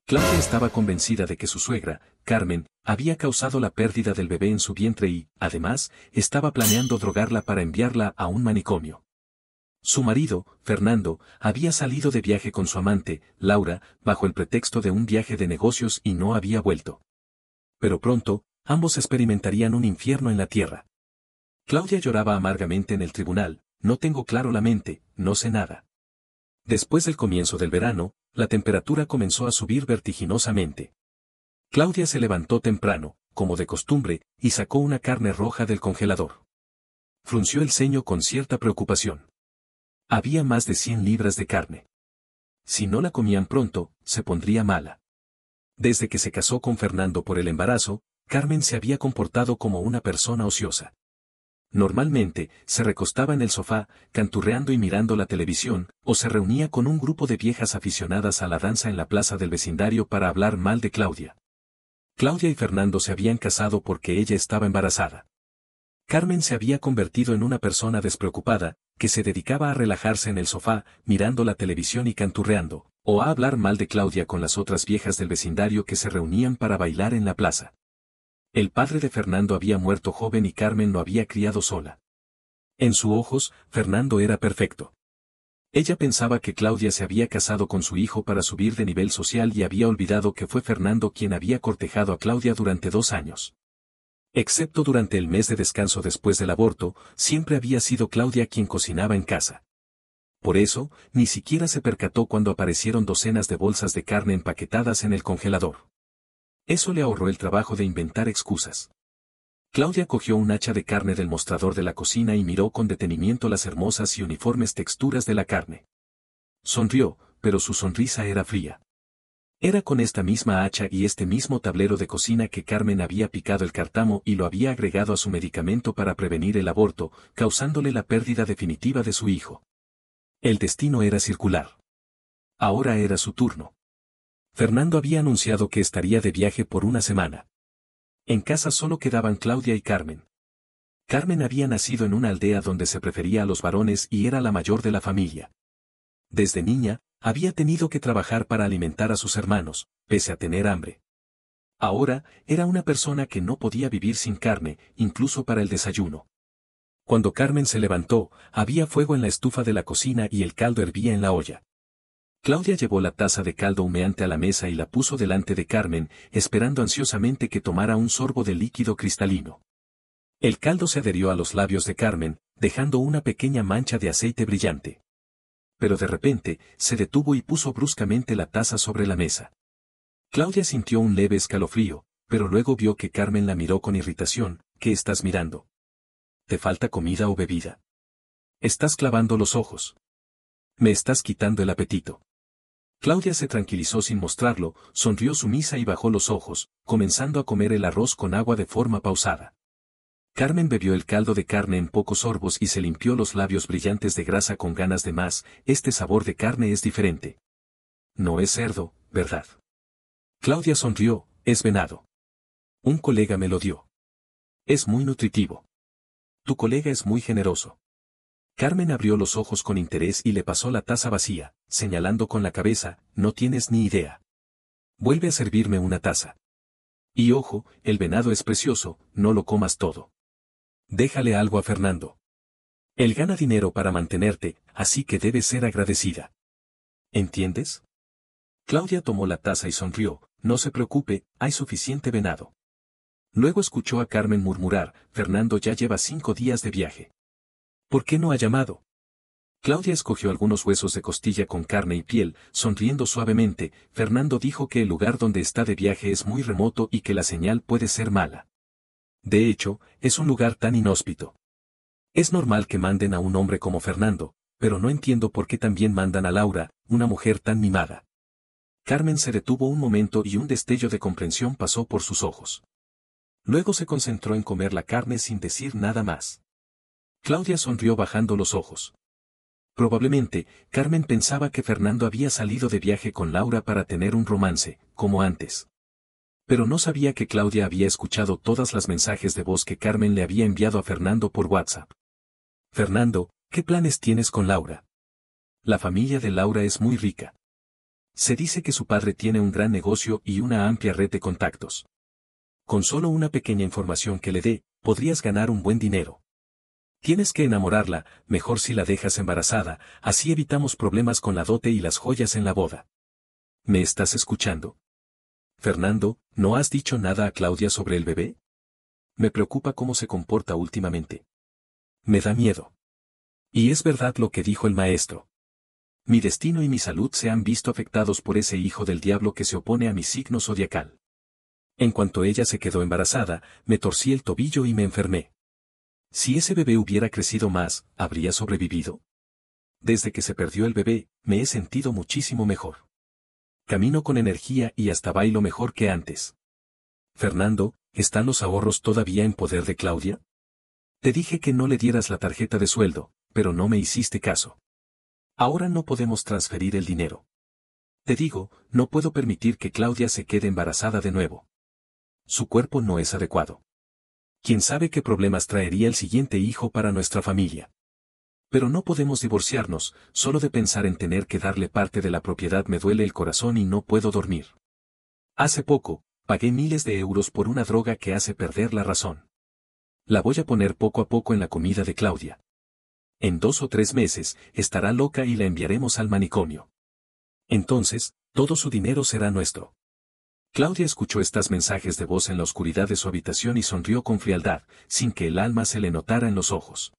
Claudia estaba convencida de que su suegra, Carmen, había causado la pérdida del bebé en su vientre y, además, estaba planeando drogarla para enviarla a un manicomio. Su marido, Fernando, había salido de viaje con su amante, Laura, bajo el pretexto de un viaje de negocios y no había vuelto. Pero pronto, ambos experimentarían un infierno en la tierra. Claudia lloraba amargamente en el tribunal: no tengo claro la mente, no sé nada. Después del comienzo del verano, la temperatura comenzó a subir vertiginosamente. Claudia se levantó temprano, como de costumbre, y sacó una carne roja del congelador. Frunció el ceño con cierta preocupación. Había más de 100 libras de carne. Si no la comían pronto, se pondría mala. Desde que se casó con Fernando por el embarazo, Carmen se había comportado como una persona ociosa. Normalmente, se recostaba en el sofá, canturreando y mirando la televisión, o se reunía con un grupo de viejas aficionadas a la danza en la plaza del vecindario para hablar mal de Claudia. Claudia y Fernando se habían casado porque ella estaba embarazada. Carmen se había convertido en una persona despreocupada, que se dedicaba a relajarse en el sofá, mirando la televisión y canturreando, o a hablar mal de Claudia con las otras viejas del vecindario que se reunían para bailar en la plaza. El padre de Fernando había muerto joven y Carmen lo había criado sola. En sus ojos, Fernando era perfecto. Ella pensaba que Claudia se había casado con su hijo para subir de nivel social y había olvidado que fue Fernando quien había cortejado a Claudia durante 2 años. Excepto durante el mes de descanso después del aborto, siempre había sido Claudia quien cocinaba en casa. Por eso, ni siquiera se percató cuando aparecieron docenas de bolsas de carne empaquetadas en el congelador. Eso le ahorró el trabajo de inventar excusas. Claudia cogió un hacha de carne del mostrador de la cocina y miró con detenimiento las hermosas y uniformes texturas de la carne. Sonrió, pero su sonrisa era fría. Era con esta misma hacha y este mismo tablero de cocina que Carmen había picado el cártamo y lo había agregado a su medicamento para prevenir el aborto, causándole la pérdida definitiva de su hijo. El destino era circular. Ahora era su turno. Fernando había anunciado que estaría de viaje por 1 semana. En casa solo quedaban Claudia y Carmen. Carmen había nacido en una aldea donde se prefería a los varones y era la mayor de la familia. Desde niña, había tenido que trabajar para alimentar a sus hermanos, pese a tener hambre. Ahora, era una persona que no podía vivir sin carne, incluso para el desayuno. Cuando Carmen se levantó, había fuego en la estufa de la cocina y el caldo hervía en la olla. Claudia llevó la taza de caldo humeante a la mesa y la puso delante de Carmen, esperando ansiosamente que tomara un sorbo de líquido cristalino. El caldo se adherió a los labios de Carmen, dejando una pequeña mancha de aceite brillante. Pero de repente, se detuvo y puso bruscamente la taza sobre la mesa. Claudia sintió un leve escalofrío, pero luego vio que Carmen la miró con irritación. ¿Qué estás mirando? ¿Te falta comida o bebida? Estás clavando los ojos. Me estás quitando el apetito. Claudia se tranquilizó sin mostrarlo, sonrió sumisa y bajó los ojos, comenzando a comer el arroz con agua de forma pausada. Carmen bebió el caldo de carne en pocos sorbos y se limpió los labios brillantes de grasa con ganas de más. Este sabor de carne es diferente. No es cerdo, ¿verdad? Claudia sonrió, es venado. Un colega me lo dio. Es muy nutritivo. Tu colega es muy generoso. Carmen abrió los ojos con interés y le pasó la taza vacía, señalando con la cabeza: no tienes ni idea. Vuelve a servirme una taza. Y ojo, el venado es precioso, no lo comas todo. Déjale algo a Fernando. Él gana dinero para mantenerte, así que debes ser agradecida. ¿Entiendes? Claudia tomó la taza y sonrió: no se preocupe, hay suficiente venado. Luego escuchó a Carmen murmurar: Fernando ya lleva 5 días de viaje. ¿Por qué no ha llamado? Claudia escogió algunos huesos de costilla con carne y piel, sonriendo suavemente. Fernando dijo que el lugar donde está de viaje es muy remoto y que la señal puede ser mala. De hecho, es un lugar tan inhóspito. Es normal que manden a un hombre como Fernando, pero no entiendo por qué también mandan a Laura, una mujer tan mimada. Carmen se detuvo un momento y un destello de comprensión pasó por sus ojos. Luego se concentró en comer la carne sin decir nada más. Claudia sonrió bajando los ojos. Probablemente, Carmen pensaba que Fernando había salido de viaje con Laura para tener un romance, como antes. Pero no sabía que Claudia había escuchado todas las mensajes de voz que Carmen le había enviado a Fernando por WhatsApp. Fernando, ¿qué planes tienes con Laura? La familia de Laura es muy rica. Se dice que su padre tiene un gran negocio y una amplia red de contactos. Con solo una pequeña información que le dé, podrías ganar un buen dinero. Tienes que enamorarla, mejor si la dejas embarazada, así evitamos problemas con la dote y las joyas en la boda. ¿Me estás escuchando? Fernando, ¿no has dicho nada a Claudia sobre el bebé? Me preocupa cómo se comporta últimamente. Me da miedo. Y es verdad lo que dijo el maestro. Mi destino y mi salud se han visto afectados por ese hijo del diablo que se opone a mi signo zodiacal. En cuanto ella se quedó embarazada, me torcí el tobillo y me enfermé. Si ese bebé hubiera crecido más, ¿habría sobrevivido? Desde que se perdió el bebé, me he sentido muchísimo mejor. Camino con energía y hasta bailo mejor que antes. Fernando, ¿están los ahorros todavía en poder de Claudia? Te dije que no le dieras la tarjeta de sueldo, pero no me hiciste caso. Ahora no podemos transferir el dinero. Te digo, no puedo permitir que Claudia se quede embarazada de nuevo. Su cuerpo no es adecuado. ¿Quién sabe qué problemas traería el siguiente hijo para nuestra familia? Pero no podemos divorciarnos, solo de pensar en tener que darle parte de la propiedad me duele el corazón y no puedo dormir. Hace poco, pagué miles de euros por una droga que hace perder la razón. La voy a poner poco a poco en la comida de Claudia. En 2 o 3 meses, estará loca y la enviaremos al manicomio. Entonces, todo su dinero será nuestro. Claudia escuchó estos mensajes de voz en la oscuridad de su habitación y sonrió con frialdad, sin que el alma se le notara en los ojos.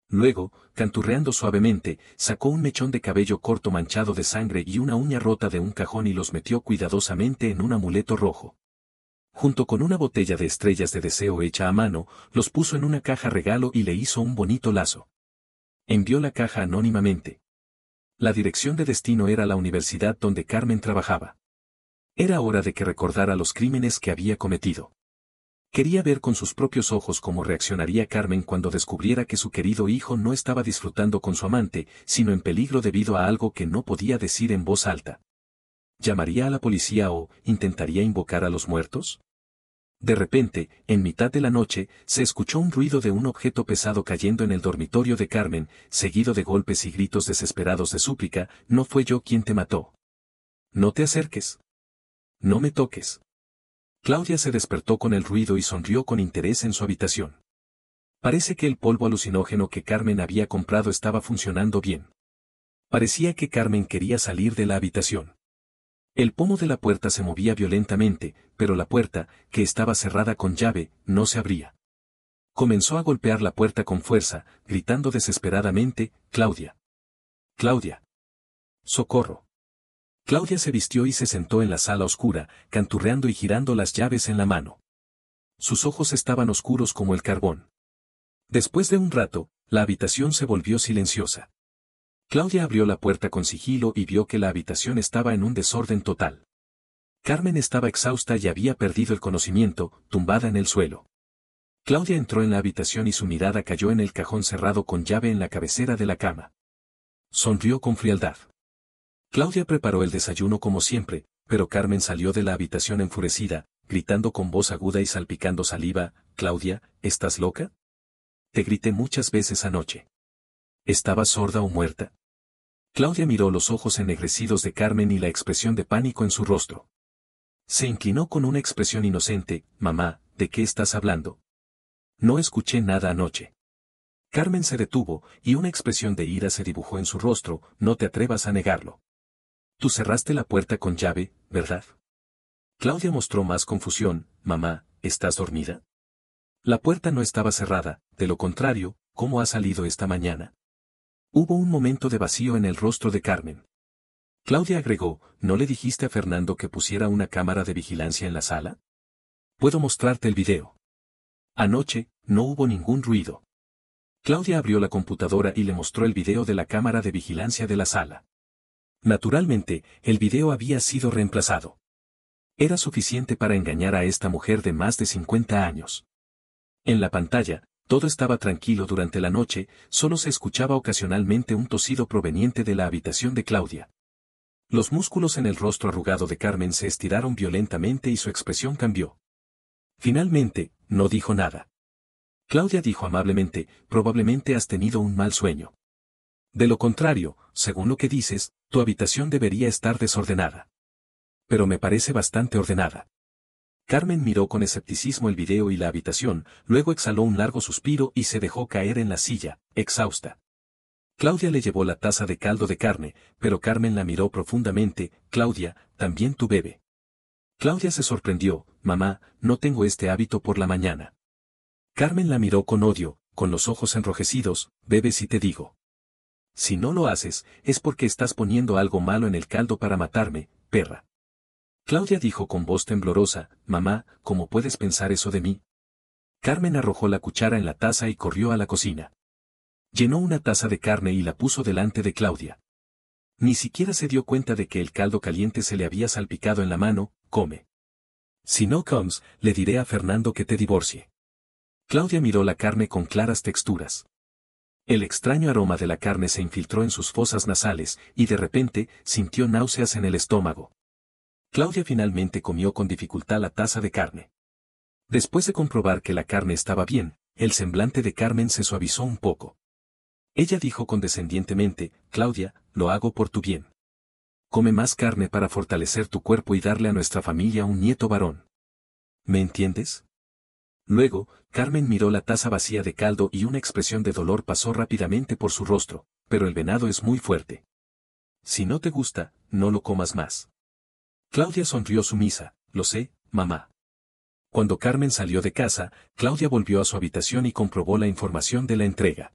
Luego, canturreando suavemente, sacó un mechón de cabello corto manchado de sangre y una uña rota de un cajón y los metió cuidadosamente en un amuleto rojo. Junto con una botella de estrellas de deseo hecha a mano, los puso en una caja regalo y le hizo un bonito lazo. Envió la caja anónimamente. La dirección de destino era la universidad donde Carmen trabajaba. Era hora de que recordara los crímenes que había cometido. Quería ver con sus propios ojos cómo reaccionaría Carmen cuando descubriera que su querido hijo no estaba disfrutando con su amante, sino en peligro debido a algo que no podía decir en voz alta. ¿Llamaría a la policía o intentaría invocar a los muertos? De repente, en mitad de la noche, se escuchó un ruido de un objeto pesado cayendo en el dormitorio de Carmen, seguido de golpes y gritos desesperados de súplica, «No fue yo quien te mató. No te acerques. No me toques». Claudia se despertó con el ruido y sonrió con interés en su habitación. Parece que el polvo alucinógeno que Carmen había comprado estaba funcionando bien. Parecía que Carmen quería salir de la habitación. El pomo de la puerta se movía violentamente, pero la puerta, que estaba cerrada con llave, no se abría. Comenzó a golpear la puerta con fuerza, gritando desesperadamente, «Claudia. Claudia. Socorro». Claudia se vistió y se sentó en la sala oscura, canturreando y girando las llaves en la mano. Sus ojos estaban oscuros como el carbón. Después de un rato, la habitación se volvió silenciosa. Claudia abrió la puerta con sigilo y vio que la habitación estaba en un desorden total. Carmen estaba exhausta y había perdido el conocimiento, tumbada en el suelo. Claudia entró en la habitación y su mirada cayó en el cajón cerrado con llave en la cabecera de la cama. Sonrió con frialdad. Claudia preparó el desayuno como siempre, pero Carmen salió de la habitación enfurecida, gritando con voz aguda y salpicando saliva, «Claudia, ¿estás loca? Te grité muchas veces anoche. ¿Estabas sorda o muerta?» Claudia miró los ojos ennegrecidos de Carmen y la expresión de pánico en su rostro. Se inclinó con una expresión inocente, «Mamá, ¿de qué estás hablando? No escuché nada anoche». Carmen se detuvo, y una expresión de ira se dibujó en su rostro, «No te atrevas a negarlo. Tú cerraste la puerta con llave, ¿verdad?» Claudia mostró más confusión, «Mamá, ¿estás dormida?» La puerta no estaba cerrada, de lo contrario, ¿cómo ha salido esta mañana? Hubo un momento de vacío en el rostro de Carmen. Claudia agregó, «¿No le dijiste a Fernando que pusiera una cámara de vigilancia en la sala? Puedo mostrarte el video». Anoche, no hubo ningún ruido. Claudia abrió la computadora y le mostró el video de la cámara de vigilancia de la sala. Naturalmente, el video había sido reemplazado. Era suficiente para engañar a esta mujer de más de 50 años. En la pantalla, todo estaba tranquilo durante la noche, solo se escuchaba ocasionalmente un tosido proveniente de la habitación de Claudia. Los músculos en el rostro arrugado de Carmen se estiraron violentamente y su expresión cambió. Finalmente, no dijo nada. Claudia dijo amablemente, «Probablemente has tenido un mal sueño. De lo contrario, según lo que dices, tu habitación debería estar desordenada. Pero me parece bastante ordenada. Carmen miró con escepticismo el video y la habitación, luego exhaló un largo suspiro y se dejó caer en la silla, exhausta. Claudia le llevó la taza de caldo de carne, pero Carmen la miró profundamente. Claudia, también tú bebe. Claudia se sorprendió, mamá, no tengo este hábito por la mañana. Carmen la miró con odio, con los ojos enrojecidos, bebe si te digo. Si no lo haces, es porque estás poniendo algo malo en el caldo para matarme, perra. Claudia dijo con voz temblorosa, mamá, ¿cómo puedes pensar eso de mí? Carmen arrojó la cuchara en la taza y corrió a la cocina. Llenó una taza de carne y la puso delante de Claudia. Ni siquiera se dio cuenta de que el caldo caliente se le había salpicado en la mano. Come. Si no comes, le diré a Fernando que te divorcie. Claudia miró la carne con claras texturas. El extraño aroma de la carne se infiltró en sus fosas nasales, y de repente, sintió náuseas en el estómago. Claudia finalmente comió con dificultad la taza de carne. Después de comprobar que la carne estaba bien, el semblante de Carmen se suavizó un poco. Ella dijo condescendientemente, Claudia, lo hago por tu bien. Come más carne para fortalecer tu cuerpo y darle a nuestra familia un nieto varón. ¿Me entiendes? Luego, Carmen miró la taza vacía de caldo y una expresión de dolor pasó rápidamente por su rostro, pero el venado es muy fuerte. Si no te gusta, no lo comas más. Claudia sonrió sumisa, lo sé, mamá. Cuando Carmen salió de casa, Claudia volvió a su habitación y comprobó la información de la entrega.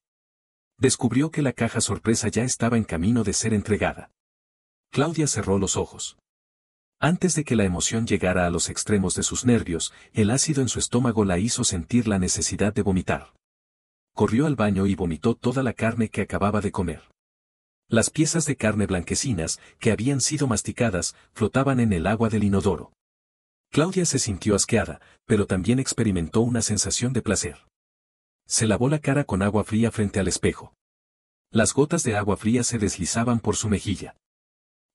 Descubrió que la caja sorpresa ya estaba en camino de ser entregada. Claudia cerró los ojos. Antes de que la emoción llegara a los extremos de sus nervios, el ácido en su estómago la hizo sentir la necesidad de vomitar. Corrió al baño y vomitó toda la carne que acababa de comer. Las piezas de carne blanquecinas, que habían sido masticadas, flotaban en el agua del inodoro. Claudia se sintió asqueada, pero también experimentó una sensación de placer. Se lavó la cara con agua fría frente al espejo. Las gotas de agua fría se deslizaban por su mejilla.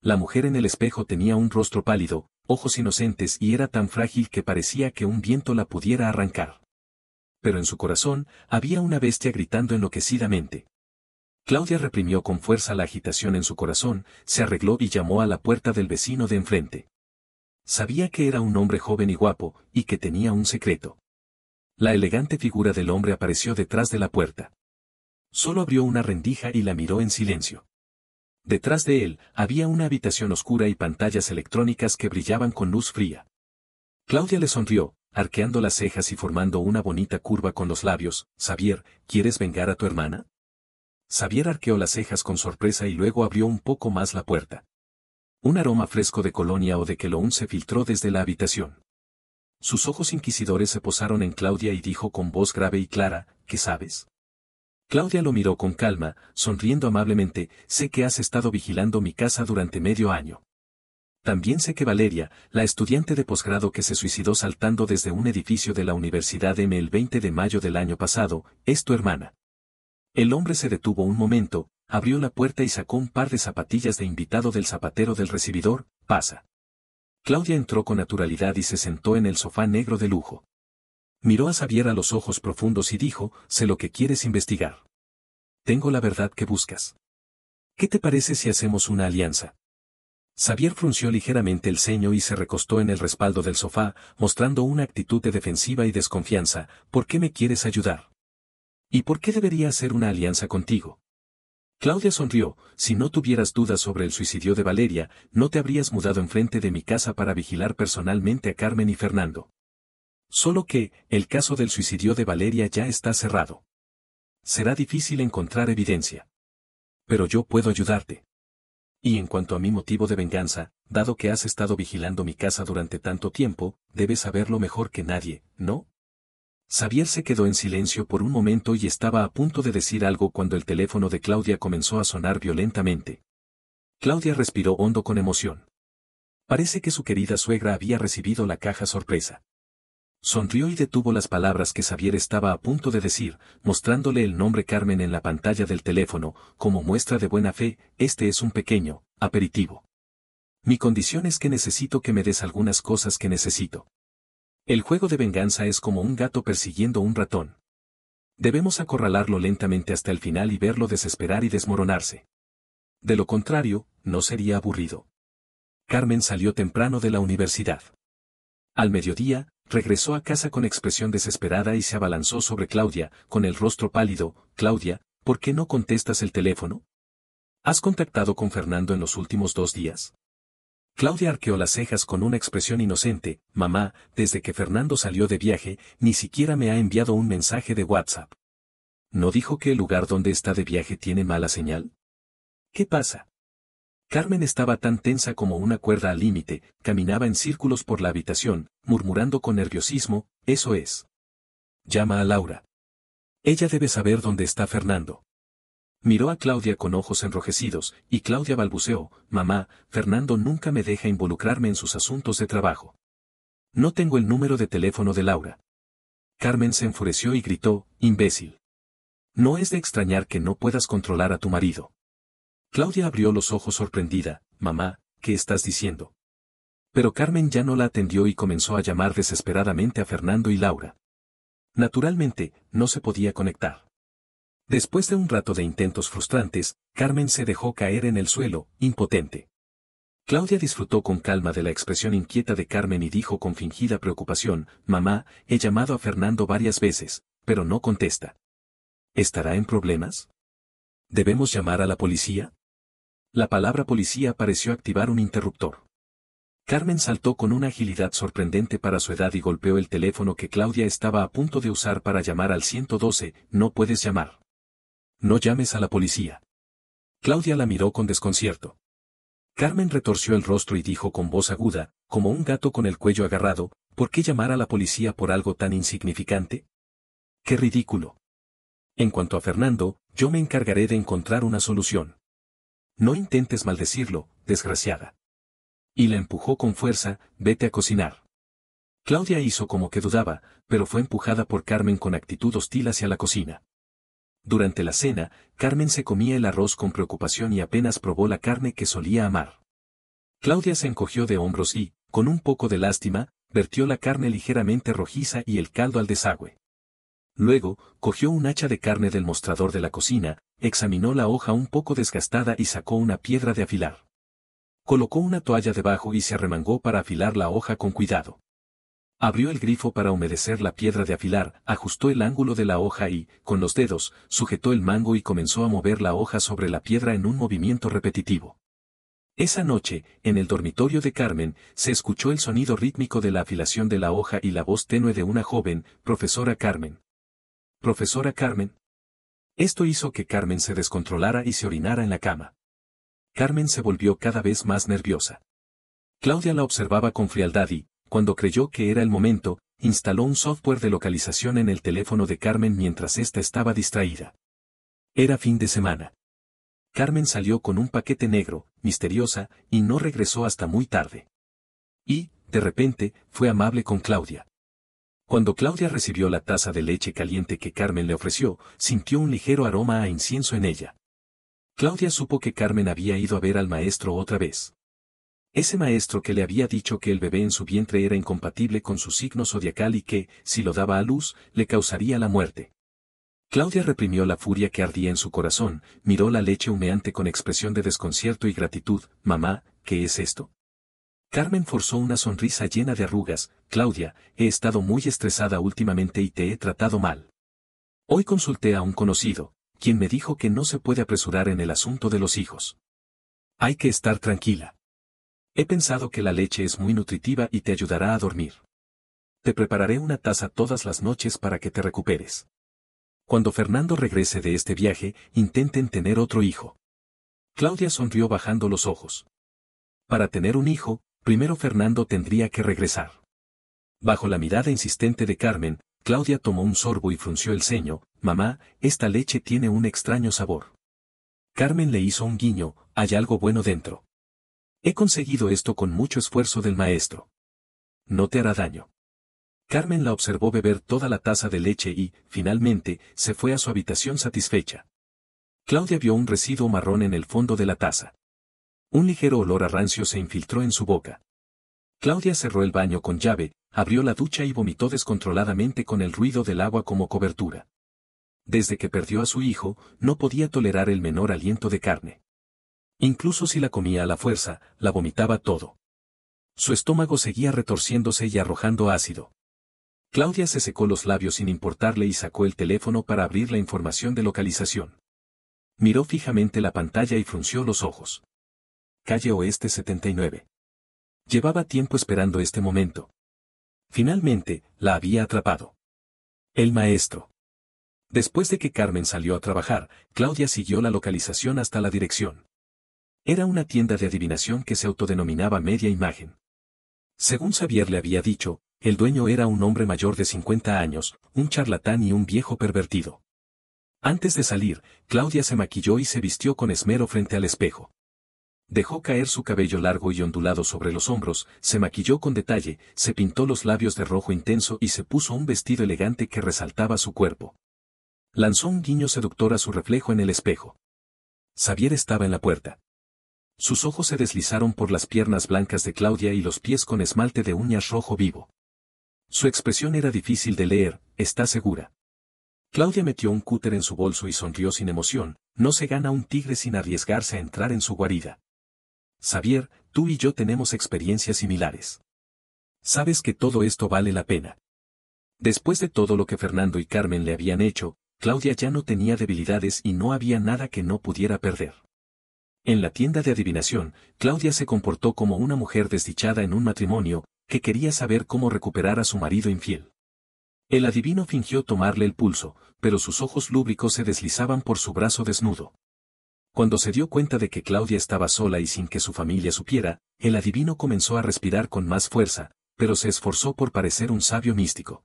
La mujer en el espejo tenía un rostro pálido, ojos inocentes y era tan frágil que parecía que un viento la pudiera arrancar. Pero en su corazón, había una bestia gritando enloquecidamente. Claudia reprimió con fuerza la agitación en su corazón, se arregló y llamó a la puerta del vecino de enfrente. Sabía que era un hombre joven y guapo, y que tenía un secreto. La elegante figura del hombre apareció detrás de la puerta. Solo abrió una rendija y la miró en silencio. Detrás de él, había una habitación oscura y pantallas electrónicas que brillaban con luz fría. Claudia le sonrió, arqueando las cejas y formando una bonita curva con los labios. Xavier, ¿quieres vengar a tu hermana? Xavier arqueó las cejas con sorpresa y luego abrió un poco más la puerta. Un aroma fresco de colonia o de cologne se filtró desde la habitación. Sus ojos inquisidores se posaron en Claudia y dijo con voz grave y clara, ¿qué sabes? Claudia lo miró con calma, sonriendo amablemente, sé que has estado vigilando mi casa durante medio año. También sé que Valeria, la estudiante de posgrado que se suicidó saltando desde un edificio de la Universidad M el 20 de mayo del año pasado, es tu hermana. El hombre se detuvo un momento, abrió la puerta y sacó un par de zapatillas de invitado del zapatero del recibidor. Pasa. Claudia entró con naturalidad y se sentó en el sofá negro de lujo. Miró a Xavier a los ojos profundos y dijo, sé lo que quieres investigar. Tengo la verdad que buscas. ¿Qué te parece si hacemos una alianza? Xavier frunció ligeramente el ceño y se recostó en el respaldo del sofá, mostrando una actitud de defensiva y desconfianza. ¿Por qué me quieres ayudar? ¿Y por qué debería hacer una alianza contigo? Claudia sonrió, si no tuvieras dudas sobre el suicidio de Valeria, no te habrías mudado enfrente de mi casa para vigilar personalmente a Carmen y Fernando. Solo que, el caso del suicidio de Valeria ya está cerrado. Será difícil encontrar evidencia. Pero yo puedo ayudarte. Y en cuanto a mi motivo de venganza, dado que has estado vigilando mi casa durante tanto tiempo, debes saberlo mejor que nadie, ¿no? Xavier se quedó en silencio por un momento y estaba a punto de decir algo cuando el teléfono de Claudia comenzó a sonar violentamente. Claudia respiró hondo con emoción. Parece que su querida suegra había recibido la caja sorpresa. Sonrió y detuvo las palabras que Xavier estaba a punto de decir, mostrándole el nombre Carmen en la pantalla del teléfono, como muestra de buena fe, este es un pequeño aperitivo. Mi condición es que necesito que me des algunas cosas que necesito. El juego de venganza es como un gato persiguiendo un ratón. Debemos acorralarlo lentamente hasta el final y verlo desesperar y desmoronarse. De lo contrario, no sería aburrido. Carmen salió temprano de la universidad. Al mediodía, regresó a casa con expresión desesperada y se abalanzó sobre Claudia, con el rostro pálido. Claudia, ¿por qué no contestas el teléfono? ¿Has contactado con Fernando en los últimos 2 días? Claudia arqueó las cejas con una expresión inocente. Mamá, desde que Fernando salió de viaje, ni siquiera me ha enviado un mensaje de WhatsApp. ¿No dijo que el lugar donde está de viaje tiene mala señal? ¿Qué pasa? Carmen estaba tan tensa como una cuerda al límite, caminaba en círculos por la habitación, murmurando con nerviosismo, eso es. Llama a Laura. Ella debe saber dónde está Fernando. Miró a Claudia con ojos enrojecidos, y Claudia balbuceó, mamá, Fernando nunca me deja involucrarme en sus asuntos de trabajo. No tengo el número de teléfono de Laura. Carmen se enfureció y gritó, imbécil. No es de extrañar que no puedas controlar a tu marido. Claudia abrió los ojos sorprendida, mamá, ¿qué estás diciendo? Pero Carmen ya no la atendió y comenzó a llamar desesperadamente a Fernando y Laura. Naturalmente, no se podía conectar. Después de un rato de intentos frustrantes, Carmen se dejó caer en el suelo, impotente. Claudia disfrutó con calma de la expresión inquieta de Carmen y dijo con fingida preocupación, mamá, he llamado a Fernando varias veces, pero no contesta. ¿Estará en problemas? ¿Debemos llamar a la policía? La palabra policía pareció activar un interruptor. Carmen saltó con una agilidad sorprendente para su edad y golpeó el teléfono que Claudia estaba a punto de usar para llamar al 112, no puedes llamar. No llames a la policía. Claudia la miró con desconcierto. Carmen retorció el rostro y dijo con voz aguda, como un gato con el cuello agarrado, ¿por qué llamar a la policía por algo tan insignificante? ¡Qué ridículo! En cuanto a Fernando, yo me encargaré de encontrar una solución. No intentes maldecirlo, desgraciada. Y la empujó con fuerza, vete a cocinar. Claudia hizo como que dudaba, pero fue empujada por Carmen con actitud hostil hacia la cocina. Durante la cena, Carmen se comía el arroz con preocupación y apenas probó la carne que solía amar. Claudia se encogió de hombros y, con un poco de lástima, vertió la carne ligeramente rojiza y el caldo al desagüe. Luego, cogió un hacha de carne del mostrador de la cocina, examinó la hoja un poco desgastada y sacó una piedra de afilar. Colocó una toalla debajo y se arremangó para afilar la hoja con cuidado. Abrió el grifo para humedecer la piedra de afilar, ajustó el ángulo de la hoja y, con los dedos, sujetó el mango y comenzó a mover la hoja sobre la piedra en un movimiento repetitivo. Esa noche, en el dormitorio de Carmen, se escuchó el sonido rítmico de la afilación de la hoja y la voz tenue de una joven, profesora Carmen. Profesora Carmen. Esto hizo que Carmen se descontrolara y se orinara en la cama. Carmen se volvió cada vez más nerviosa. Claudia la observaba con frialdad y, cuando creyó que era el momento, instaló un software de localización en el teléfono de Carmen mientras ésta estaba distraída. Era fin de semana. Carmen salió con un paquete negro, misteriosa, y no regresó hasta muy tarde. Y, de repente, fue amable con Claudia. Cuando Claudia recibió la taza de leche caliente que Carmen le ofreció, sintió un ligero aroma a incienso en ella. Claudia supo que Carmen había ido a ver al maestro otra vez. Ese maestro que le había dicho que el bebé en su vientre era incompatible con su signo zodiacal y que, si lo daba a luz, le causaría la muerte. Claudia reprimió la furia que ardía en su corazón, miró la leche humeante con expresión de desconcierto y gratitud. Mamá, ¿qué es esto? Carmen forzó una sonrisa llena de arrugas. Claudia, he estado muy estresada últimamente y te he tratado mal. Hoy consulté a un conocido, quien me dijo que no se puede apresurar en el asunto de los hijos. Hay que estar tranquila. He pensado que la leche es muy nutritiva y te ayudará a dormir. Te prepararé una taza todas las noches para que te recuperes. Cuando Fernando regrese de este viaje, intenten tener otro hijo. Claudia sonrió bajando los ojos. Para tener un hijo, primero Fernando tendría que regresar. Bajo la mirada insistente de Carmen, Claudia tomó un sorbo y frunció el ceño. Mamá, esta leche tiene un extraño sabor. Carmen le hizo un guiño, hay algo bueno dentro. He conseguido esto con mucho esfuerzo del maestro. No te hará daño. Carmen la observó beber toda la taza de leche y, finalmente, se fue a su habitación satisfecha. Claudia vio un residuo marrón en el fondo de la taza. Un ligero olor a rancio se infiltró en su boca. Claudia cerró el baño con llave, abrió la ducha y vomitó descontroladamente con el ruido del agua como cobertura. Desde que perdió a su hijo, no podía tolerar el menor aliento de carne. Incluso si la comía a la fuerza, la vomitaba todo. Su estómago seguía retorciéndose y arrojando ácido. Claudia se secó los labios sin importarle y sacó el teléfono para abrir la información de localización. Miró fijamente la pantalla y frunció los ojos. Calle Oeste 79. Llevaba tiempo esperando este momento. Finalmente, la había atrapado. El maestro. Después de que Carmen salió a trabajar, Claudia siguió la localización hasta la dirección. Era una tienda de adivinación que se autodenominaba Media Imagen. Según Xavier le había dicho, el dueño era un hombre mayor de 50 años, un charlatán y un viejo pervertido. Antes de salir, Claudia se maquilló y se vistió con esmero frente al espejo. Dejó caer su cabello largo y ondulado sobre los hombros, se maquilló con detalle, se pintó los labios de rojo intenso y se puso un vestido elegante que resaltaba su cuerpo. Lanzó un guiño seductor a su reflejo en el espejo. Xavier estaba en la puerta. Sus ojos se deslizaron por las piernas blancas de Claudia y los pies con esmalte de uñas rojo vivo. Su expresión era difícil de leer, ¿está segura? Claudia metió un cúter en su bolso y sonrió sin emoción, no se gana un tigre sin arriesgarse a entrar en su guarida. Xavier, tú y yo tenemos experiencias similares. Sabes que todo esto vale la pena. Después de todo lo que Fernando y Carmen le habían hecho, Claudia ya no tenía debilidades y no había nada que no pudiera perder. En la tienda de adivinación, Claudia se comportó como una mujer desdichada en un matrimonio, que quería saber cómo recuperar a su marido infiel. El adivino fingió tomarle el pulso, pero sus ojos lúbricos se deslizaban por su brazo desnudo. Cuando se dio cuenta de que Claudia estaba sola y sin que su familia supiera, el adivino comenzó a respirar con más fuerza, pero se esforzó por parecer un sabio místico.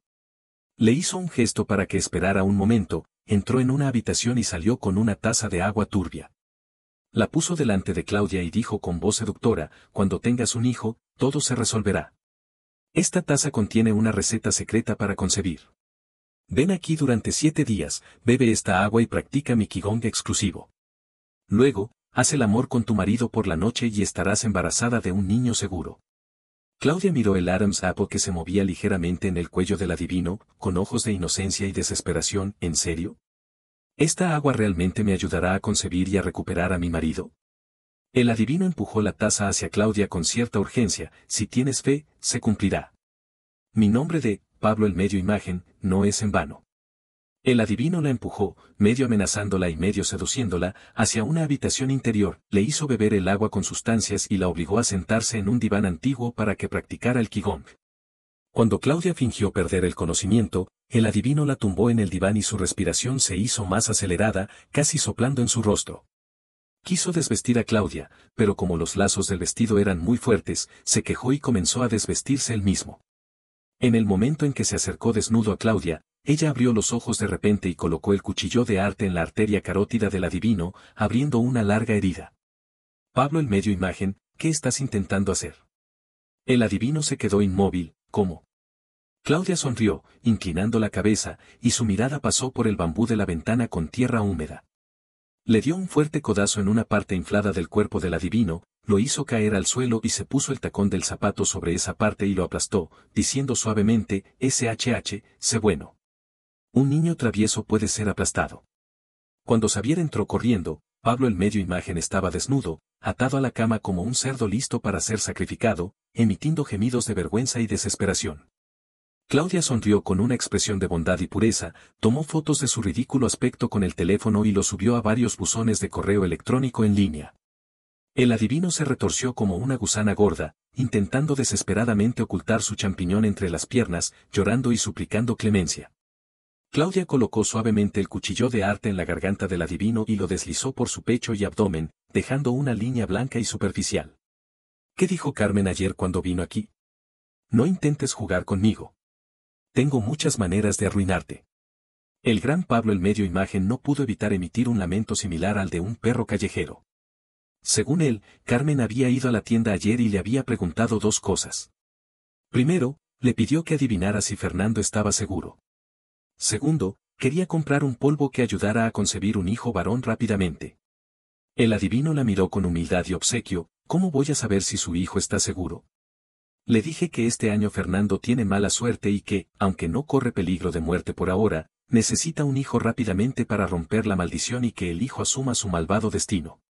Le hizo un gesto para que esperara un momento, entró en una habitación y salió con una taza de agua turbia. La puso delante de Claudia y dijo con voz seductora, cuando tengas un hijo, todo se resolverá. Esta taza contiene una receta secreta para concebir. Ven aquí durante 7 días, bebe esta agua y practica mi Qigong exclusivo. Luego, haz el amor con tu marido por la noche y estarás embarazada de un niño seguro. Claudia miró el Adam's Apple que se movía ligeramente en el cuello del adivino, con ojos de inocencia y desesperación. ¿En serio? ¿Esta agua realmente me ayudará a concebir y a recuperar a mi marido? El adivino empujó la taza hacia Claudia con cierta urgencia. Si tienes fe, se cumplirá. Mi nombre de Pablo el Medio Imagen no es en vano. El adivino la empujó, medio amenazándola y medio seduciéndola, hacia una habitación interior, le hizo beber el agua con sustancias y la obligó a sentarse en un diván antiguo para que practicara el Qigong. Cuando Claudia fingió perder el conocimiento, el adivino la tumbó en el diván y su respiración se hizo más acelerada, casi soplando en su rostro. Quiso desvestir a Claudia, pero como los lazos del vestido eran muy fuertes, se quejó y comenzó a desvestirse él mismo. En el momento en que se acercó desnudo a Claudia, ella abrió los ojos de repente y colocó el cuchillo de arte en la arteria carótida del adivino, abriendo una larga herida. Pablo el Medio Imagen, ¿qué estás intentando hacer? El adivino se quedó inmóvil, ¿cómo? Claudia sonrió, inclinando la cabeza, y su mirada pasó por el bambú de la ventana con tierra húmeda. Le dio un fuerte codazo en una parte inflada del cuerpo del adivino, lo hizo caer al suelo y se puso el tacón del zapato sobre esa parte y lo aplastó, diciendo suavemente, SHH, sé bueno. Un niño travieso puede ser aplastado. Cuando Xavier entró corriendo, Pablo el Medio Imagen estaba desnudo, atado a la cama como un cerdo listo para ser sacrificado, emitiendo gemidos de vergüenza y desesperación. Claudia sonrió con una expresión de bondad y pureza, tomó fotos de su ridículo aspecto con el teléfono y lo subió a varios buzones de correo electrónico en línea. El adivino se retorció como una gusana gorda, intentando desesperadamente ocultar su champiñón entre las piernas, llorando y suplicando clemencia. Claudia colocó suavemente el cuchillo de arte en la garganta del adivino y lo deslizó por su pecho y abdomen, dejando una línea blanca y superficial. ¿Qué dijo Carmen ayer cuando vino aquí? No intentes jugar conmigo. Tengo muchas maneras de arruinarte. El gran Pablo el Medio Imagen no pudo evitar emitir un lamento similar al de un perro callejero. Según él, Carmen había ido a la tienda ayer y le había preguntado 2 cosas. Primero, le pidió que adivinara si Fernando estaba seguro. Segundo, quería comprar un polvo que ayudara a concebir un hijo varón rápidamente. El adivino la miró con humildad y obsequio. ¿Cómo voy a saber si su hijo está seguro? Le dije que este año Fernando tiene mala suerte y que, aunque no corre peligro de muerte por ahora, necesita un hijo rápidamente para romper la maldición y que el hijo asuma su malvado destino.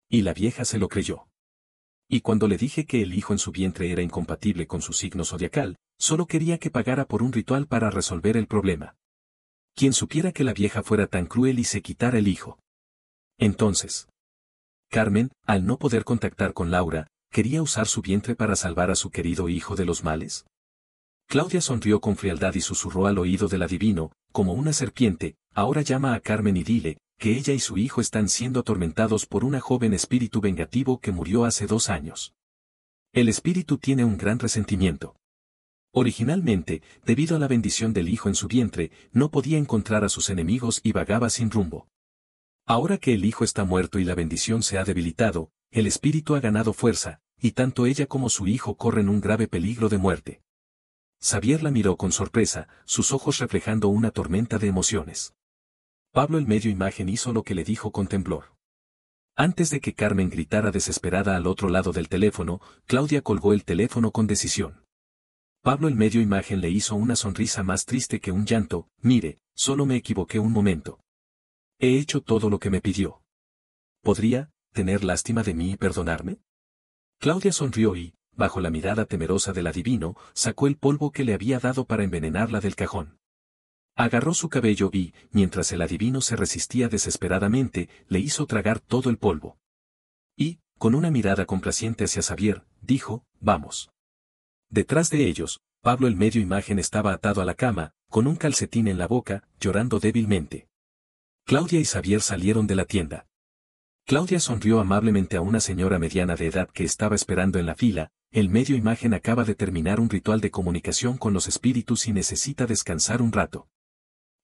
Y la vieja se lo creyó. Y cuando le dije que el hijo en su vientre era incompatible con su signo zodiacal, solo quería que pagara por un ritual para resolver el problema. Quien supiera que la vieja fuera tan cruel y se quitara el hijo. Entonces, Carmen, al no poder contactar con Laura, ¿quería usar su vientre para salvar a su querido hijo de los males? Claudia sonrió con frialdad y susurró al oído del adivino, como una serpiente, ahora llama a Carmen y dile, que ella y su hijo están siendo atormentados por una joven espíritu vengativo que murió hace 2 años. El espíritu tiene un gran resentimiento. Originalmente, debido a la bendición del hijo en su vientre, no podía encontrar a sus enemigos y vagaba sin rumbo. Ahora que el hijo está muerto y la bendición se ha debilitado, el espíritu ha ganado fuerza, y tanto ella como su hijo corren un grave peligro de muerte. Xavier la miró con sorpresa, sus ojos reflejando una tormenta de emociones. Pablo el medio imagen hizo lo que le dijo con temblor. Antes de que Carmen gritara desesperada al otro lado del teléfono, Claudia colgó el teléfono con decisión. Pablo el medio imagen le hizo una sonrisa más triste que un llanto, mire, solo me equivoqué un momento. He hecho todo lo que me pidió. ¿Podría tener lástima de mí y perdonarme? Claudia sonrió y, bajo la mirada temerosa del adivino, sacó el polvo que le había dado para envenenarla del cajón. Agarró su cabello y, mientras el adivino se resistía desesperadamente, le hizo tragar todo el polvo. Y, con una mirada complaciente hacia Xavier, dijo, vamos. Detrás de ellos, Pablo el medio imagen estaba atado a la cama, con un calcetín en la boca, llorando débilmente. Claudia y Xavier salieron de la tienda. Claudia sonrió amablemente a una señora mediana de edad que estaba esperando en la fila. El medio imagen acaba de terminar un ritual de comunicación con los espíritus y necesita descansar un rato.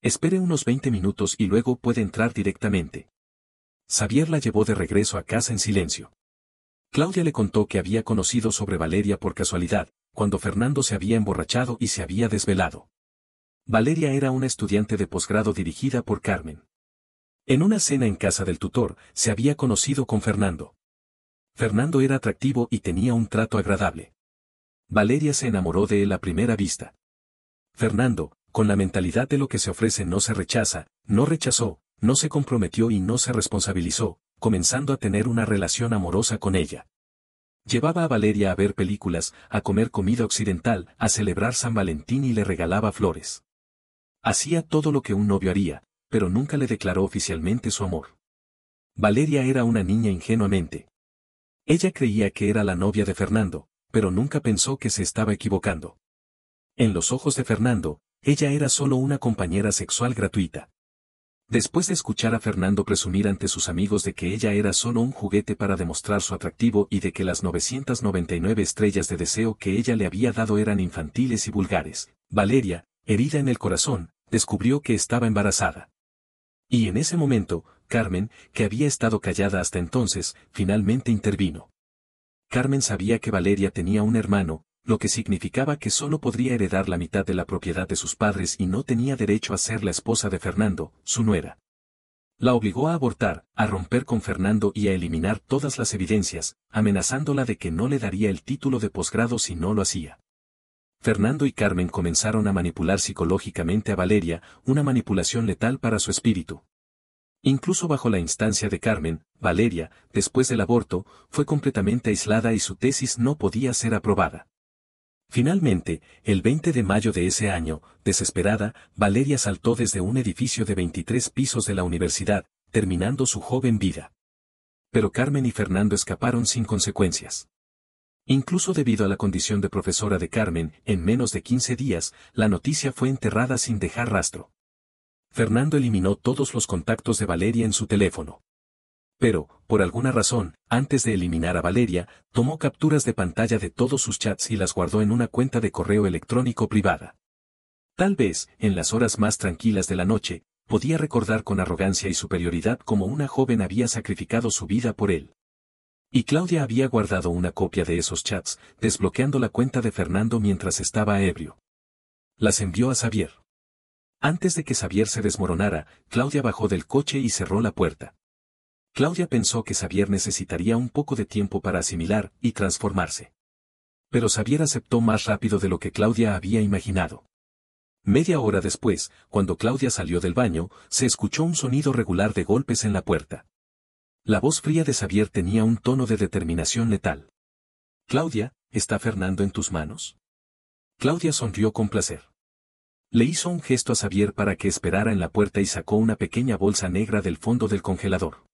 Espere unos 20 minutos y luego puede entrar directamente. Xavier la llevó de regreso a casa en silencio. Claudia le contó que había conocido sobre Valeria por casualidad, cuando Fernando se había emborrachado y se había desvelado. Valeria era una estudiante de posgrado dirigida por Carmen. En una cena en casa del tutor, se había conocido con Fernando. Fernando era atractivo y tenía un trato agradable. Valeria se enamoró de él a primera vista. Fernando, con la mentalidad de lo que se ofrece no se rechaza, no rechazó, no se comprometió y no se responsabilizó, comenzando a tener una relación amorosa con ella. Llevaba a Valeria a ver películas, a comer comida occidental, a celebrar San Valentín y le regalaba flores. Hacía todo lo que un novio haría, pero nunca le declaró oficialmente su amor. Valeria era una niña ingenuamente. Ella creía que era la novia de Fernando, pero nunca pensó que se estaba equivocando. En los ojos de Fernando, ella era solo una compañera sexual gratuita. Después de escuchar a Fernando presumir ante sus amigos de que ella era solo un juguete para demostrar su atractivo y de que las 999 estrellas de deseo que ella le había dado eran infantiles y vulgares, Valeria, herida en el corazón, descubrió que estaba embarazada. Y en ese momento, Carmen, que había estado callada hasta entonces, finalmente intervino. Carmen sabía que Valeria tenía un hermano, lo que significaba que solo podría heredar la mitad de la propiedad de sus padres y no tenía derecho a ser la esposa de Fernando, su nuera. La obligó a abortar, a romper con Fernando y a eliminar todas las evidencias, amenazándola de que no le daría el título de posgrado si no lo hacía. Fernando y Carmen comenzaron a manipular psicológicamente a Valeria, una manipulación letal para su espíritu. Incluso bajo la instancia de Carmen, Valeria, después del aborto, fue completamente aislada y su tesis no podía ser aprobada. Finalmente, el 20 de mayo de ese año, desesperada, Valeria saltó desde un edificio de 23 pisos de la universidad, terminando su joven vida. Pero Carmen y Fernando escaparon sin consecuencias. Incluso debido a la condición de profesora de Carmen, en menos de 15 días, la noticia fue enterrada sin dejar rastro. Fernando eliminó todos los contactos de Valeria en su teléfono. Pero, por alguna razón, antes de eliminar a Valeria, tomó capturas de pantalla de todos sus chats y las guardó en una cuenta de correo electrónico privada. Tal vez, en las horas más tranquilas de la noche, podía recordar con arrogancia y superioridad cómo una joven había sacrificado su vida por él. Y Claudia había guardado una copia de esos chats, desbloqueando la cuenta de Fernando mientras estaba ebrio. Las envió a Xavier. Antes de que Xavier se desmoronara, Claudia bajó del coche y cerró la puerta. Claudia pensó que Xavier necesitaría un poco de tiempo para asimilar y transformarse. Pero Xavier aceptó más rápido de lo que Claudia había imaginado. Media hora después, cuando Claudia salió del baño, se escuchó un sonido regular de golpes en la puerta. La voz fría de Xavier tenía un tono de determinación letal. «Claudia, ¿está Fernando en tus manos?» Claudia sonrió con placer. Le hizo un gesto a Xavier para que esperara en la puerta y sacó una pequeña bolsa negra del fondo del congelador.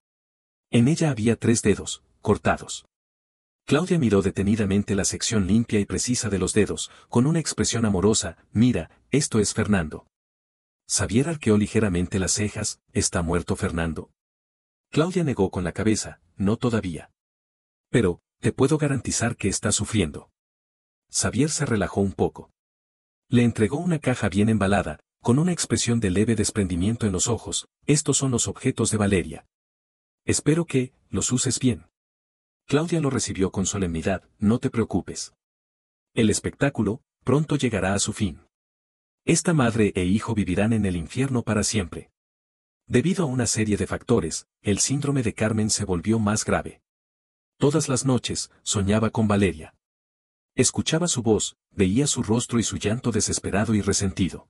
En ella había 3 dedos, cortados. Claudia miró detenidamente la sección limpia y precisa de los dedos, con una expresión amorosa. «Mira, esto es Fernando». Xavier arqueó ligeramente las cejas. «¿Está muerto Fernando?» Claudia negó con la cabeza. «No todavía. Pero, te puedo garantizar que está sufriendo». Xavier se relajó un poco. Le entregó una caja bien embalada, con una expresión de leve desprendimiento en los ojos. «Estos son los objetos de Valeria. Espero que los uses bien». Claudia lo recibió con solemnidad. «No te preocupes. El espectáculo pronto llegará a su fin. Esta madre e hijo vivirán en el infierno para siempre». Debido a una serie de factores, el síndrome de Carmen se volvió más grave. Todas las noches, soñaba con Valeria. Escuchaba su voz, veía su rostro y su llanto desesperado y resentido.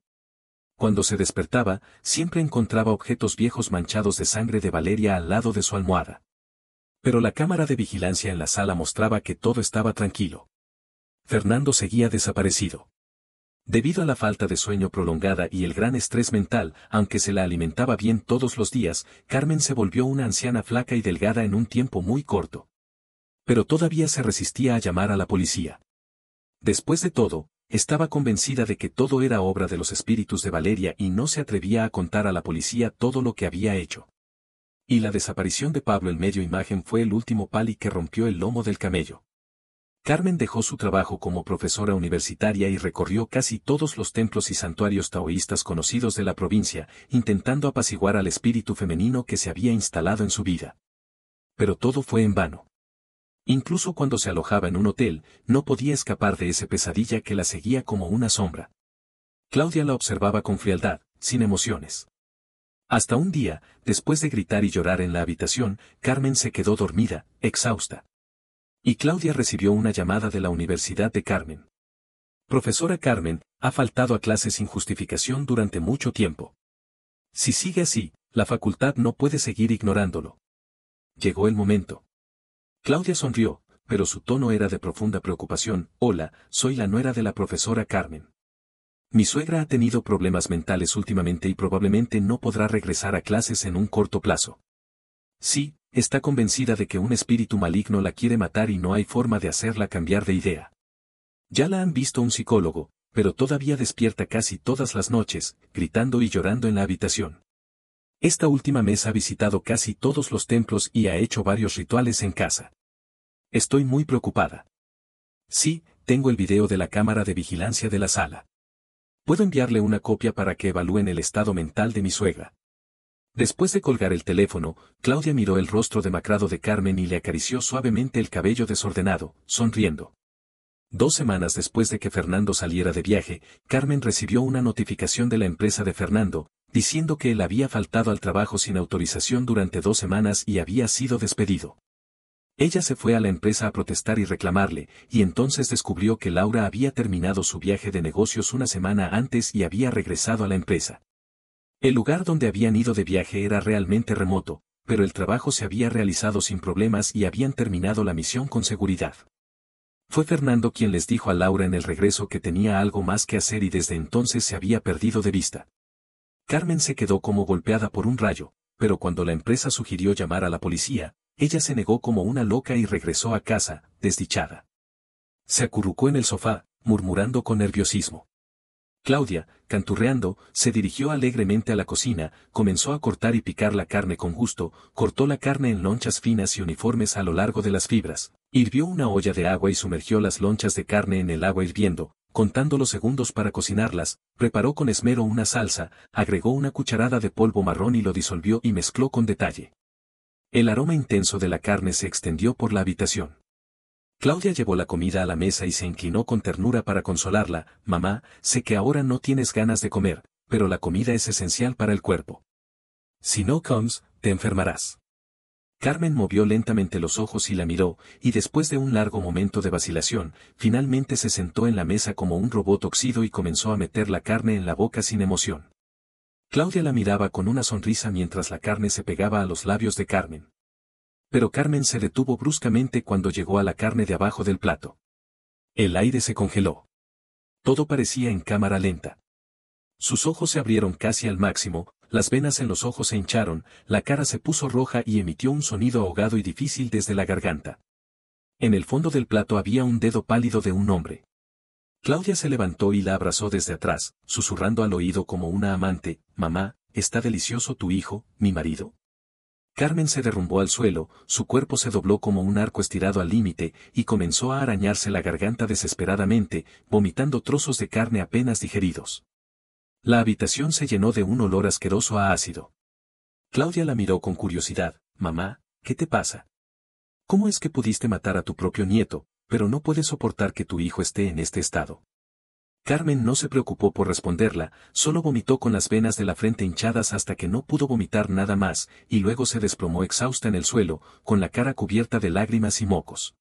Cuando se despertaba, siempre encontraba objetos viejos manchados de sangre de Valeria al lado de su almohada. Pero la cámara de vigilancia en la sala mostraba que todo estaba tranquilo. Fernando seguía desaparecido. Debido a la falta de sueño prolongada y el gran estrés mental, aunque se la alimentaba bien todos los días, Carmen se volvió una anciana flaca y delgada en un tiempo muy corto. Pero todavía se resistía a llamar a la policía. Después de todo, estaba convencida de que todo era obra de los espíritus de Valeria y no se atrevía a contar a la policía todo lo que había hecho. Y la desaparición de Pablo en medio imagen fue el último pali que rompió el lomo del camello. Carmen dejó su trabajo como profesora universitaria y recorrió casi todos los templos y santuarios taoístas conocidos de la provincia, intentando apaciguar al espíritu femenino que se había instalado en su vida. Pero todo fue en vano. Incluso cuando se alojaba en un hotel, no podía escapar de esa pesadilla que la seguía como una sombra. Claudia la observaba con frialdad, sin emociones. Hasta un día, después de gritar y llorar en la habitación, Carmen se quedó dormida, exhausta. Y Claudia recibió una llamada de la Universidad de Carmen. «Profesora Carmen, ha faltado a clases sin justificación durante mucho tiempo. Si sigue así, la facultad no puede seguir ignorándolo. Llegó el momento». Claudia sonrió, pero su tono era de profunda preocupación. «Hola, soy la nuera de la profesora Carmen. Mi suegra ha tenido problemas mentales últimamente y probablemente no podrá regresar a clases en un corto plazo. Sí, está convencida de que un espíritu maligno la quiere matar y no hay forma de hacerla cambiar de idea. Ya la han visto un psicólogo, pero todavía despierta casi todas las noches, gritando y llorando en la habitación. Esta última mes ha visitado casi todos los templos y ha hecho varios rituales en casa. Estoy muy preocupada. Sí, tengo el video de la cámara de vigilancia de la sala. Puedo enviarle una copia para que evalúen el estado mental de mi suegra». Después de colgar el teléfono, Claudia miró el rostro demacrado de Carmen y le acarició suavemente el cabello desordenado, sonriendo. 2 semanas después de que Fernando saliera de viaje, Carmen recibió una notificación de la empresa de Fernando, diciendo que él había faltado al trabajo sin autorización durante 2 semanas y había sido despedido. Ella se fue a la empresa a protestar y reclamarle, y entonces descubrió que Laura había terminado su viaje de negocios una semana antes y había regresado a la empresa. El lugar donde habían ido de viaje era realmente remoto, pero el trabajo se había realizado sin problemas y habían terminado la misión con seguridad. Fue Fernando quien les dijo a Laura en el regreso que tenía algo más que hacer y desde entonces se había perdido de vista. Carmen se quedó como golpeada por un rayo, pero cuando la empresa sugirió llamar a la policía, ella se negó como una loca y regresó a casa, desdichada. Se acurrucó en el sofá, murmurando con nerviosismo. Claudia, canturreando, se dirigió alegremente a la cocina, comenzó a cortar y picar la carne con gusto, cortó la carne en lonchas finas y uniformes a lo largo de las fibras, hirvió una olla de agua y sumergió las lonchas de carne en el agua hirviendo, contando los segundos para cocinarlas, preparó con esmero una salsa, agregó una cucharada de polvo marrón y lo disolvió y mezcló con detalle. El aroma intenso de la carne se extendió por la habitación. Claudia llevó la comida a la mesa y se inclinó con ternura para consolarla. «Mamá, sé que ahora no tienes ganas de comer, pero la comida es esencial para el cuerpo. Si no comes, te enfermarás». Carmen movió lentamente los ojos y la miró, y después de un largo momento de vacilación, finalmente se sentó en la mesa como un robot oxido y comenzó a meter la carne en la boca sin emoción. Claudia la miraba con una sonrisa mientras la carne se pegaba a los labios de Carmen. Pero Carmen se detuvo bruscamente cuando llegó a la carne de abajo del plato. El aire se congeló. Todo parecía en cámara lenta. Sus ojos se abrieron casi al máximo, las venas en los ojos se hincharon, la cara se puso roja y emitió un sonido ahogado y difícil desde la garganta. En el fondo del plato había un dedo pálido de un hombre. Claudia se levantó y la abrazó desde atrás, susurrando al oído como una amante: «Mamá, ¿está delicioso tu hijo, mi marido?». Carmen se derrumbó al suelo, su cuerpo se dobló como un arco estirado al límite, y comenzó a arañarse la garganta desesperadamente, vomitando trozos de carne apenas digeridos. La habitación se llenó de un olor asqueroso a ácido. Claudia la miró con curiosidad: «Mamá, ¿qué te pasa? ¿Cómo es que pudiste matar a tu propio nieto, pero no puedes soportar que tu hijo esté en este estado?». Carmen no se preocupó por responderla, solo vomitó con las venas de la frente hinchadas hasta que no pudo vomitar nada más, y luego se desplomó exhausta en el suelo, con la cara cubierta de lágrimas y mocos.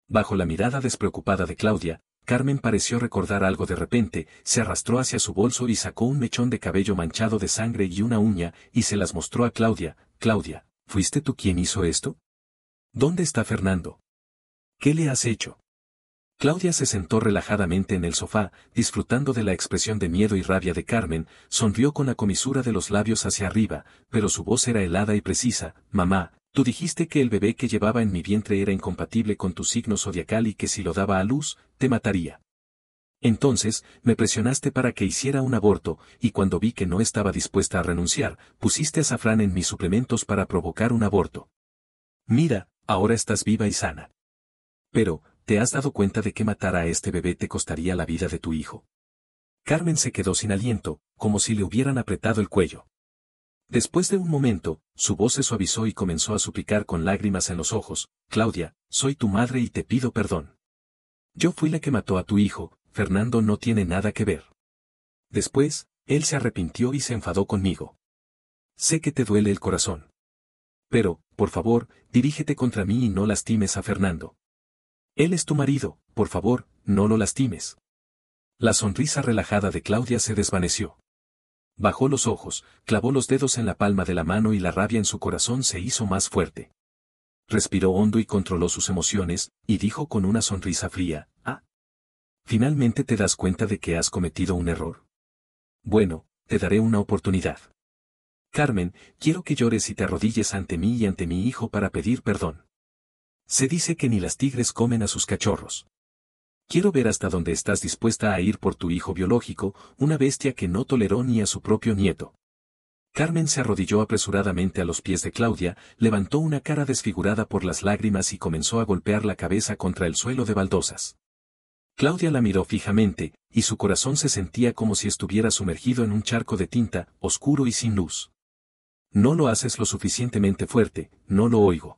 Bajo la mirada despreocupada de Claudia, Carmen pareció recordar algo de repente, se arrastró hacia su bolso y sacó un mechón de cabello manchado de sangre y una uña, y se las mostró a Claudia. «Claudia, ¿fuiste tú quien hizo esto? ¿Dónde está Fernando? ¿Qué le has hecho?». Claudia se sentó relajadamente en el sofá, disfrutando de la expresión de miedo y rabia de Carmen, sonrió con la comisura de los labios hacia arriba, pero su voz era helada y precisa: «Mamá, tú dijiste que el bebé que llevaba en mi vientre era incompatible con tu signo zodiacal y que si lo daba a luz, te mataría. Entonces, me presionaste para que hiciera un aborto, y cuando vi que no estaba dispuesta a renunciar, pusiste azafrán en mis suplementos para provocar un aborto. Mira, ahora estás viva y sana. Pero, ¿te has dado cuenta de que matar a este bebé te costaría la vida de tu hijo?». Carmen se quedó sin aliento, como si le hubieran apretado el cuello. Después de un momento, su voz se suavizó y comenzó a suplicar con lágrimas en los ojos: «Claudia, soy tu madre y te pido perdón. Yo fui la que mató a tu hijo, Fernando no tiene nada que ver. Después, él se arrepintió y se enfadó conmigo. Sé que te duele el corazón. Pero, por favor, dirígete contra mí y no lastimes a Fernando. Él es tu marido, por favor, no lo lastimes». La sonrisa relajada de Claudia se desvaneció. Bajó los ojos, clavó los dedos en la palma de la mano y la rabia en su corazón se hizo más fuerte. Respiró hondo y controló sus emociones, y dijo con una sonrisa fría: «Ah. ¿Finalmente te das cuenta de que has cometido un error? Bueno, te daré una oportunidad. Carmen, quiero que llores y te arrodilles ante mí y ante mi hijo para pedir perdón. Se dice que ni las tigres comen a sus cachorros. Quiero ver hasta dónde estás dispuesta a ir por tu hijo biológico, una bestia que no toleró ni a su propio nieto». Carmen se arrodilló apresuradamente a los pies de Claudia, levantó una cara desfigurada por las lágrimas y comenzó a golpear la cabeza contra el suelo de baldosas. Claudia la miró fijamente, y su corazón se sentía como si estuviera sumergido en un charco de tinta, oscuro y sin luz. «No lo haces lo suficientemente fuerte, no lo oigo.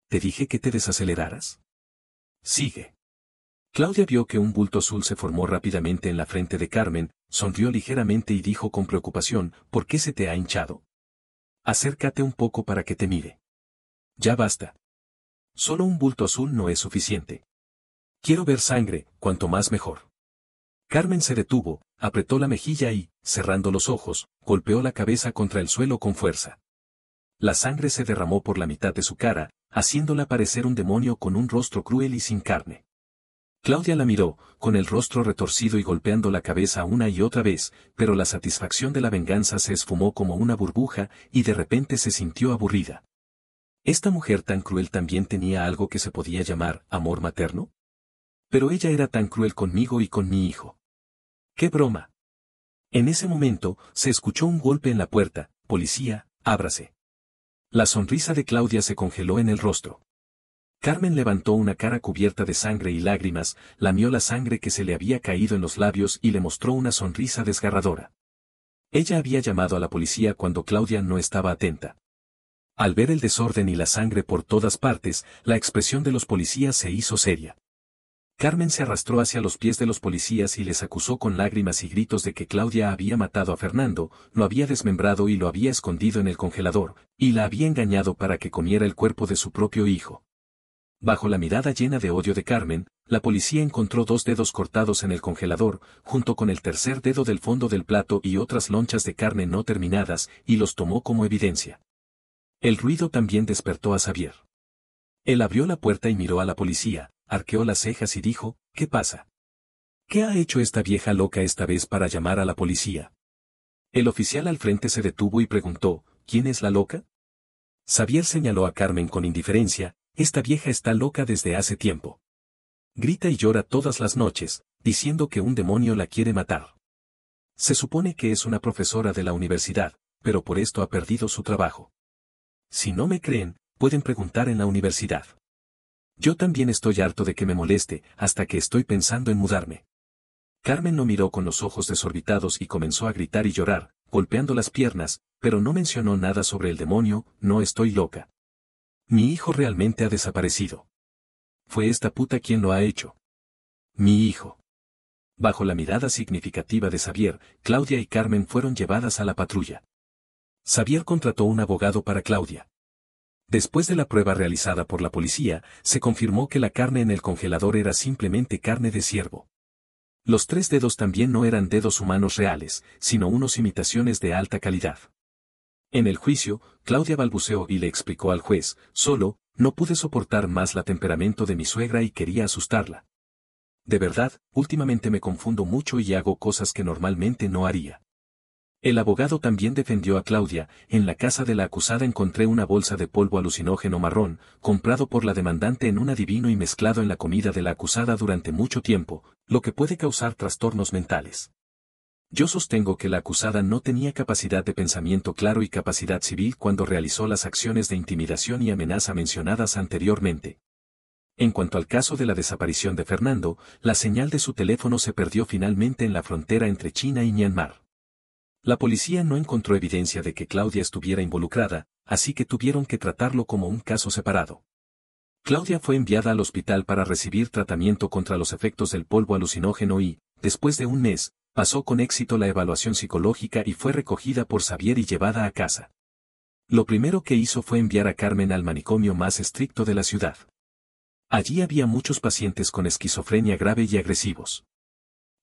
¿Te dije que te desaceleraras? Sigue». Claudia vio que un bulto azul se formó rápidamente en la frente de Carmen, sonrió ligeramente y dijo con preocupación: «¿Por qué se te ha hinchado? Acércate un poco para que te mire». «Ya basta. Solo un bulto azul no es suficiente. Quiero ver sangre, cuanto más mejor». Carmen se detuvo, apretó la mejilla y, cerrando los ojos, golpeó la cabeza contra el suelo con fuerza. La sangre se derramó por la mitad de su cara, haciéndola parecer un demonio con un rostro cruel y sin carne. Claudia la miró, con el rostro retorcido y golpeando la cabeza una y otra vez, pero la satisfacción de la venganza se esfumó como una burbuja, y de repente se sintió aburrida. ¿Esta mujer tan cruel también tenía algo que se podía llamar amor materno? Pero ella era tan cruel conmigo y con mi hijo. ¡Qué broma! En ese momento, se escuchó un golpe en la puerta: «Policía, ábrase». La sonrisa de Claudia se congeló en el rostro. Carmen levantó una cara cubierta de sangre y lágrimas, lamió la sangre que se le había caído en los labios y le mostró una sonrisa desgarradora. Ella había llamado a la policía cuando Claudia no estaba atenta. Al ver el desorden y la sangre por todas partes, la expresión de los policías se hizo seria. Carmen se arrastró hacia los pies de los policías y les acusó con lágrimas y gritos de que Claudia había matado a Fernando, lo había desmembrado y lo había escondido en el congelador, y la había engañado para que comiera el cuerpo de su propio hijo. Bajo la mirada llena de odio de Carmen, la policía encontró 2 dedos cortados en el congelador, junto con el tercer dedo del fondo del plato y otras lonchas de carne no terminadas, y los tomó como evidencia. El ruido también despertó a Xavier. Él abrió la puerta y miró a la policía, arqueó las cejas y dijo, ¿qué pasa? ¿Qué ha hecho esta vieja loca esta vez para llamar a la policía? El oficial al frente se detuvo y preguntó, ¿quién es la loca? Xavier señaló a Carmen con indiferencia, esta vieja está loca desde hace tiempo. Grita y llora todas las noches, diciendo que un demonio la quiere matar. Se supone que es una profesora de la universidad, pero por esto ha perdido su trabajo. Si no me creen, pueden preguntar en la universidad. Yo también estoy harto de que me moleste, hasta que estoy pensando en mudarme. Carmen lo miró con los ojos desorbitados y comenzó a gritar y llorar, golpeando las piernas, pero no mencionó nada sobre el demonio, no estoy loca. Mi hijo realmente ha desaparecido. Fue esta puta quien lo ha hecho. Mi hijo. Bajo la mirada significativa de Xavier, Claudia y Carmen fueron llevadas a la patrulla. Xavier contrató un abogado para Claudia. Después de la prueba realizada por la policía, se confirmó que la carne en el congelador era simplemente carne de ciervo. Los 3 dedos también no eran dedos humanos reales, sino unos imitaciones de alta calidad. En el juicio, Claudia balbuceó y le explicó al juez, solo, no pude soportar más el temperamento de mi suegra y quería asustarla. De verdad, últimamente me confundo mucho y hago cosas que normalmente no haría. El abogado también defendió a Claudia, en la casa de la acusada encontré una bolsa de polvo alucinógeno marrón, comprado por la demandante en un adivino y mezclado en la comida de la acusada durante mucho tiempo, lo que puede causar trastornos mentales. Yo sostengo que la acusada no tenía capacidad de pensamiento claro y capacidad civil cuando realizó las acciones de intimidación y amenaza mencionadas anteriormente. En cuanto al caso de la desaparición de Fernando, la señal de su teléfono se perdió finalmente en la frontera entre China y Myanmar. La policía no encontró evidencia de que Claudia estuviera involucrada, así que tuvieron que tratarlo como un caso separado. Claudia fue enviada al hospital para recibir tratamiento contra los efectos del polvo alucinógeno y, después de un mes, pasó con éxito la evaluación psicológica y fue recogida por Xavier y llevada a casa. Lo primero que hizo fue enviar a Carmen al manicomio más estricto de la ciudad. Allí había muchos pacientes con esquizofrenia grave y agresivos.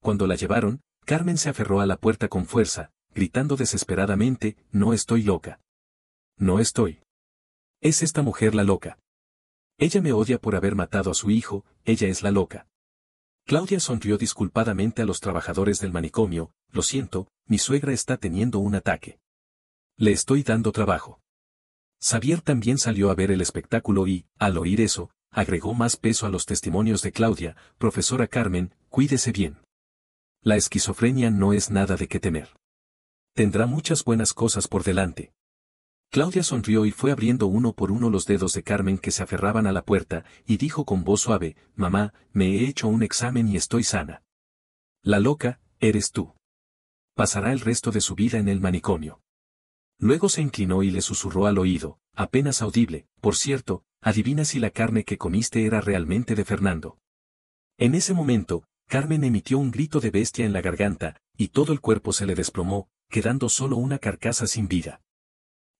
Cuando la llevaron, Carmen se aferró a la puerta con fuerza, gritando desesperadamente, no estoy loca. No estoy. Es esta mujer la loca. Ella me odia por haber matado a su hijo, ella es la loca. Claudia sonrió disculpadamente a los trabajadores del manicomio, lo siento, mi suegra está teniendo un ataque. Le estoy dando trabajo. Xavier también salió a ver el espectáculo y, al oír eso, agregó más peso a los testimonios de Claudia, profesora Carmen, cuídese bien. La esquizofrenia no es nada de qué temer. Tendrá muchas buenas cosas por delante. Claudia sonrió y fue abriendo uno por uno los dedos de Carmen que se aferraban a la puerta, y dijo con voz suave, mamá, me he hecho un examen y estoy sana. La loca, eres tú. Pasará el resto de su vida en el manicomio. Luego se inclinó y le susurró al oído, apenas audible, por cierto, adivina si la carne que comiste era realmente de Fernando. En ese momento, Carmen emitió un grito de bestia en la garganta, y todo el cuerpo se le desplomó, quedando solo una carcasa sin vida.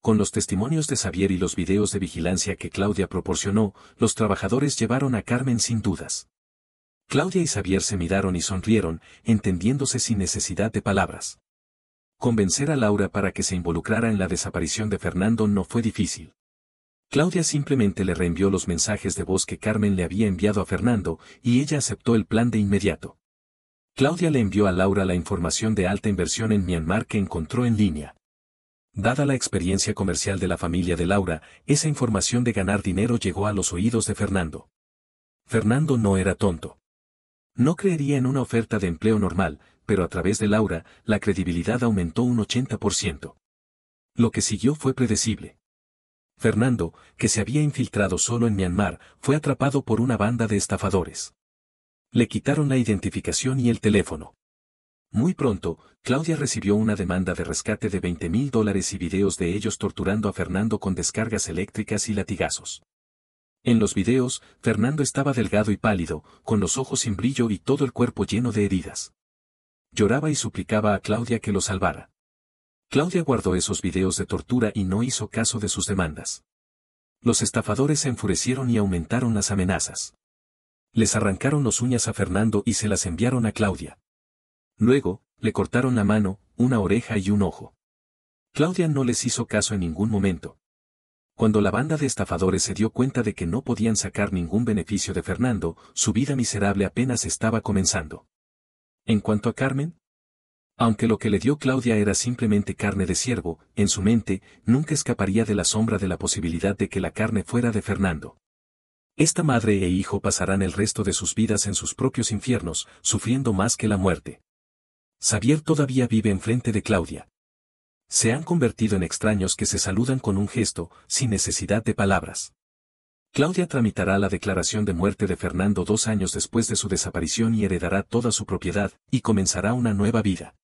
Con los testimonios de Xavier y los videos de vigilancia que Claudia proporcionó, los trabajadores llevaron a Carmen sin dudas. Claudia y Xavier se miraron y sonrieron, entendiéndose sin necesidad de palabras. Convencer a Laura para que se involucrara en la desaparición de Fernando no fue difícil. Claudia simplemente le reenvió los mensajes de voz que Carmen le había enviado a Fernando, y ella aceptó el plan de inmediato. Claudia le envió a Laura la información de alta inversión en Myanmar que encontró en línea. Dada la experiencia comercial de la familia de Laura, esa información de ganar dinero llegó a los oídos de Fernando. Fernando no era tonto. No creería en una oferta de empleo normal, pero a través de Laura, la credibilidad aumentó un 80%. Lo que siguió fue predecible. Fernando, que se había infiltrado solo en Myanmar, fue atrapado por una banda de estafadores. Le quitaron la identificación y el teléfono. Muy pronto, Claudia recibió una demanda de rescate de $20,000 y videos de ellos torturando a Fernando con descargas eléctricas y latigazos. En los videos, Fernando estaba delgado y pálido, con los ojos sin brillo y todo el cuerpo lleno de heridas. Lloraba y suplicaba a Claudia que lo salvara. Claudia guardó esos videos de tortura y no hizo caso de sus demandas. Los estafadores se enfurecieron y aumentaron las amenazas. Les arrancaron las uñas a Fernando y se las enviaron a Claudia. Luego, le cortaron la mano, una oreja y un ojo. Claudia no les hizo caso en ningún momento. Cuando la banda de estafadores se dio cuenta de que no podían sacar ningún beneficio de Fernando, su vida miserable apenas estaba comenzando. En cuanto a Carmen, aunque lo que le dio Claudia era simplemente carne de ciervo, en su mente, nunca escaparía de la sombra de la posibilidad de que la carne fuera de Fernando. Esta madre e hijo pasarán el resto de sus vidas en sus propios infiernos, sufriendo más que la muerte. Xavier todavía vive enfrente de Claudia. Se han convertido en extraños que se saludan con un gesto, sin necesidad de palabras. Claudia tramitará la declaración de muerte de Fernando 2 años después de su desaparición y heredará toda su propiedad, y comenzará una nueva vida.